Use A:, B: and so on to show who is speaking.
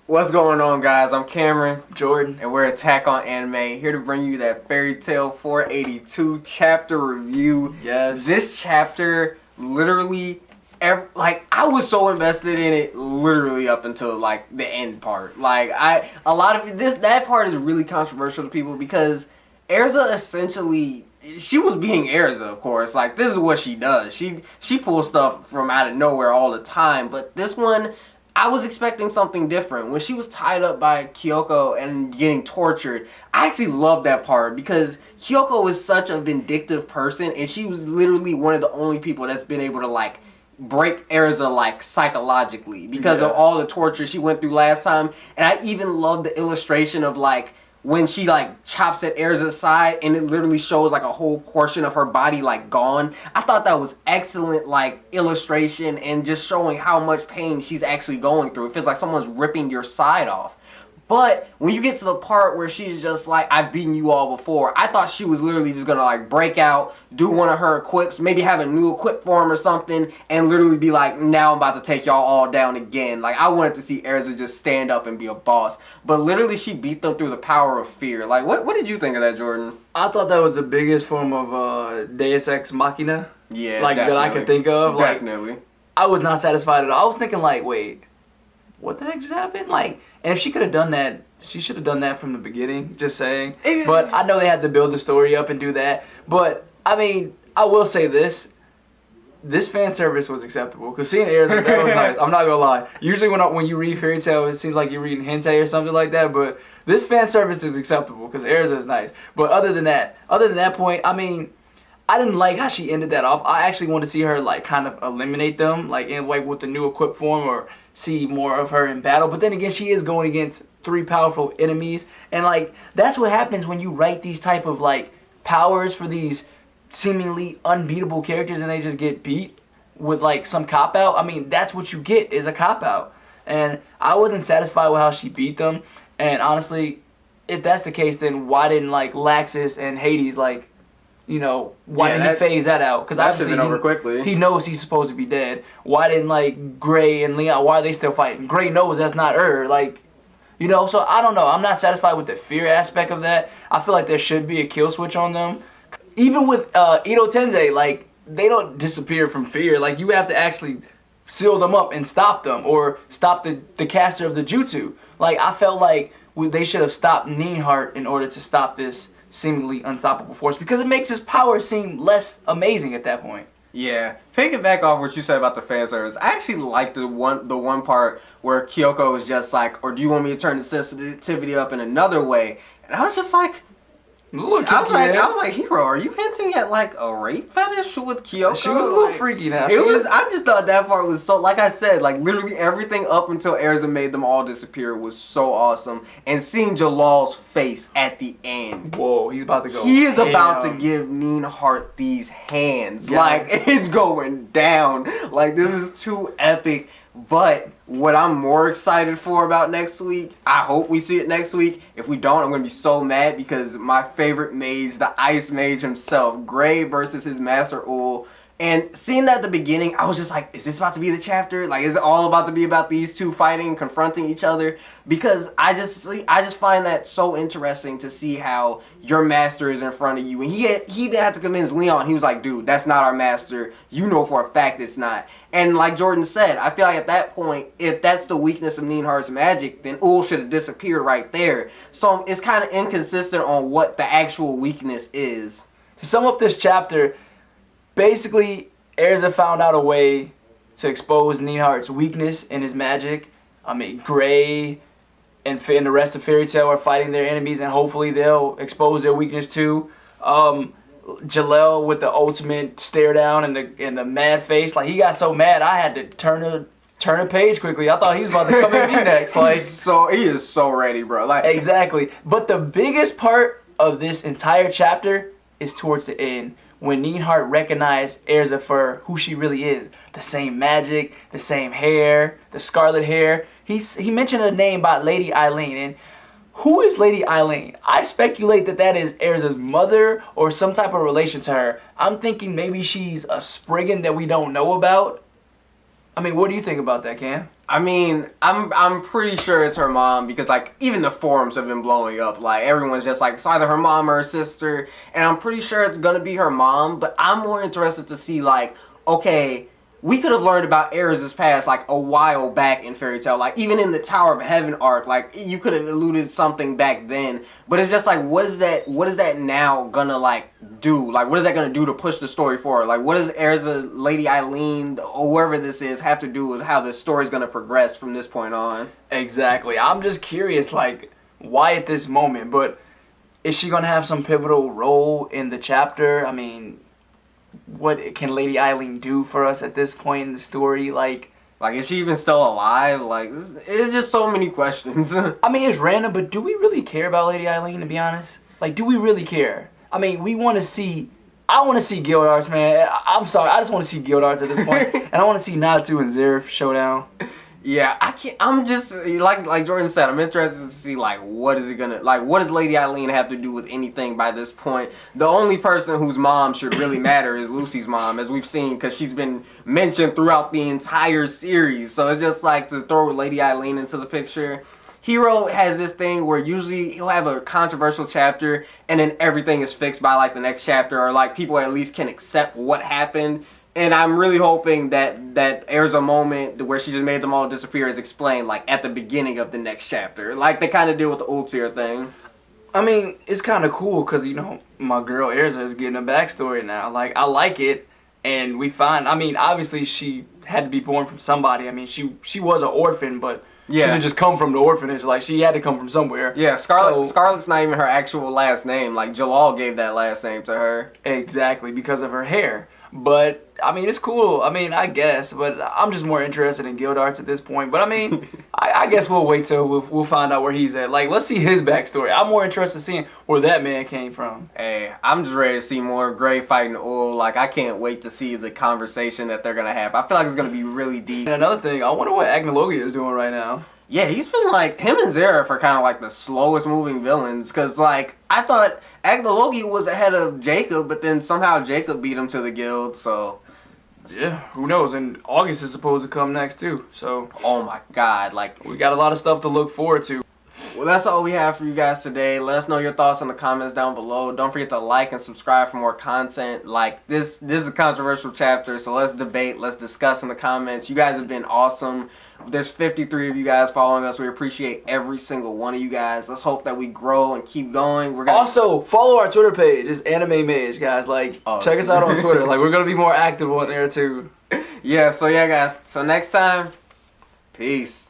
A: What's going on, guys? I'm Cameron,
B: Jordan,
A: and we're Attack on Anime, here to bring you that Fairy Tail 482 chapter review.
B: Yes.
A: This chapter, literally, I was so invested in it, literally up until like the end part. That part is really controversial to people because Erza essentially. She was being Erza, of course. Like, this is what she does. She pulls stuff from out of nowhere all the time. But this one, I was expecting something different. When she was tied up by Kyoko and getting tortured, I actually loved that part because Kyoko is such a vindictive person, and she was literally one of the only people that's been able to, like, break Erza, like, psychologically because of all the torture she went through last time. And I even love the illustration of, like, when she, like, chops at Erza's side and it literally shows, like, a whole portion of her body, like, gone. I thought that was excellent, like, illustration and just showing how much pain she's actually going through. It feels like someone's ripping your side off. But when you get to the part where she's just like, I've beaten you all before, I thought she was literally just going to, like, break out, do one of her equips, maybe have a new equip form or something, and literally be like, now I'm about to take y'all all down again. Like, I wanted to see Erza just stand up and be a boss. But literally, she beat them through the power of fear. Like, what did you think of that, Jordan?
B: I thought that was the biggest form of Deus Ex Machina.
A: Yeah,
B: like,
A: definitely.
B: that I could think of.
A: Definitely.
B: Like, I was not satisfied at all. I was thinking, like, wait, what the heck just happened? Like, and if she could have done that, she should have done that from the beginning, just saying. But I know they had to build the story up and do that. But, I mean, I will say this. This fan service was acceptable. Because seeing Erza, that was nice. I'm not going to lie. Usually when you read Fairy Tail, it seems like you're reading hentai or something like that. But this fan service is acceptable because Erza is nice. But other than that point, I mean, I didn't like how she ended that off. I actually want to see her, like, kind of eliminate them, like with the new equip form, or see more of her in battle. But then again, she is going against 3 powerful enemies, and, like, that's what happens when you write these type of, like, powers for these seemingly unbeatable characters and they just get beat with, like, some cop-out. I mean, that's what you get, is a cop-out. And I wasn't satisfied with how she beat them, and honestly, if that's the case, then why didn't, like, Laxus and Hades, like, you know, why didn't he phase that out? Because obviously
A: over quickly.
B: He knows he's supposed to be dead. Why didn't, like, Gray and Leon, why are they still fighting? Gray knows that's not her, like, you know, so I don't know. I'm not satisfied with the fear aspect of that. I feel like there should be a kill switch on them. Even with Ito Tensei, like, they don't disappear from fear. Like, you have to actually seal them up and stop them, or stop the caster of the jutsu. Like, I felt like they should have stopped Neinhart in order to stop this seemingly unstoppable force, because it makes his power seem less amazing at that point.
A: Yeah, picking back off what you said about the fan service, I actually liked the one part where Kyoko was just like, or do you want me to turn the sensitivity up in another way? And I was just like, I was like, Hero, are you hinting at, like, a rape fetish with Kyoko?
B: She was a little freaky now.
A: I just thought that part was so, like I said, like, literally everything up until Erza made them all disappear was so awesome. And seeing Jallal's face at the end.
B: Whoa, he's about to go.
A: He is about to give Neinhart these hands. Yeah. Like, it's going down. Like, this is too epic. But what I'm more excited for about next week, I hope we see it next week. If we don't, I'm going to be so mad because my favorite mage, the Ice Mage himself, Gray versus his Master Ul. And seeing that at the beginning, I was just like, is this about to be the chapter? Like, is it all about to be about these two fighting and confronting each other? Because I just find that so interesting to see how your master is in front of you. And he didn't have to convince Leon. He was like, dude, that's not our master. You know for a fact it's not. And like Jordan said, I feel like at that point, if that's the weakness of Neinhart's magic, then Ul should have disappeared right there. So it's kind of inconsistent on what the actual weakness is.
B: To sum up this chapter, basically, Erza found out a way to expose Neinhart's weakness in his magic. I mean, Gray and the rest of Fairy Tail are fighting their enemies, and hopefully they'll expose their weakness too. Jellal with the ultimate stare down and the mad face, like, he got so mad I had to turn a page quickly. I thought he was about to come at me next. Like,
A: he is so ready, bro. Like,
B: exactly. But the biggest part of this entire chapter is towards the end, when Neinhart recognized Erza for who she really is. The same magic, the same hair, the scarlet hair. He mentioned a name by Lady Eileen, and who is Lady Eileen? I speculate that is Erza's mother or some type of relation to her. I'm thinking maybe she's a Spriggan that we don't know about. I mean, what do you think about that, Cam?
A: I mean, I'm pretty sure it's her mom because like even the forums have been blowing up. Like everyone's just like it's either her mom or her sister, and I'm pretty sure it's gonna be her mom. But I'm more interested to see like, okay, we could have learned about Erza's past like a while back in Fairy Tail. Like even in the Tower of Heaven arc, like you could have alluded something back then. But it's just like, what is that now gonna like do? Like what is that gonna do to push the story forward? Like what does Erza, Lady Eileen, or whoever this is have to do with how the story's gonna progress from this point on?
B: Exactly. I'm just curious, like, why at this moment? But is she gonna have some pivotal role in the chapter? I mean, what can Lady Eileen do for us at this point in the story? Like,
A: is she even still alive? Like, it's just so many questions.
B: I mean, it's random, but do we really care about Lady Eileen, to be honest? Like, do we really care? I mean, I want to see Guildarts, man. I'm sorry, I just want to see Guildarts at this point. And I want to see Natsu and Zeref showdown.
A: Yeah, I can't. I'm just like Jordan said. I'm interested to see like what does Lady Eileen have to do with anything by this point? The only person whose mom should really matter is Lucy's mom, as we've seen, because she's been mentioned throughout the entire series. So it's just like to throw Lady Eileen into the picture. Hero has this thing where usually he'll have a controversial chapter and then everything is fixed by like the next chapter, or like people at least can accept what happened. And I'm really hoping that Erza moment where she just made them all disappear is explained like at the beginning of the next chapter, like they kind of deal with the Ultir thing.
B: I mean, it's kind of cool because, you know, my girl Erza is getting a backstory now. Like, I like it, and we find, I mean, obviously she had to be born from somebody. I mean, she was an orphan, but she didn't just come from the orphanage. Like, she had to come from somewhere. Yeah,
A: Scarlet's not even her actual last name. Like, Jellal gave that last name to her.
B: Exactly, because of her hair. But, I mean, it's cool. I mean, I guess. But I'm just more interested in Guildarts at this point. But, I mean, I guess we'll wait till we'll find out where he's at. Like, let's see his backstory. I'm more interested in seeing where that man came from.
A: Hey, I'm just ready to see more Gray fighting Ul. Like, I can't wait to see the conversation that they're going to have. I feel like it's going to be really deep.
B: And another thing, I wonder what Agnologia is doing right now.
A: Yeah, he's been like, him and Zeref are kind of like the slowest moving villains. Because, like, I thought Agnologia was ahead of Jacob, but then somehow Jacob beat him to the guild, so.
B: Yeah, who knows? And August is supposed to come next, too. So.
A: Oh my god, like.
B: We got a lot of stuff to look forward to.
A: Well, that's all we have for you guys today. Let us know your thoughts in the comments down below. Don't forget to like and subscribe for more content. Like, this is a controversial chapter, so let's debate, let's discuss in the comments. You guys have been awesome. There's 53 of you guys following us. We appreciate every single one of you guys. Let's hope that we grow and keep going.
B: Also, follow our Twitter page. It's Anime Mage, guys. Like, check us out on Twitter. Like, we're going to be more active on there, too.
A: Yeah, so yeah, guys. So next time, peace.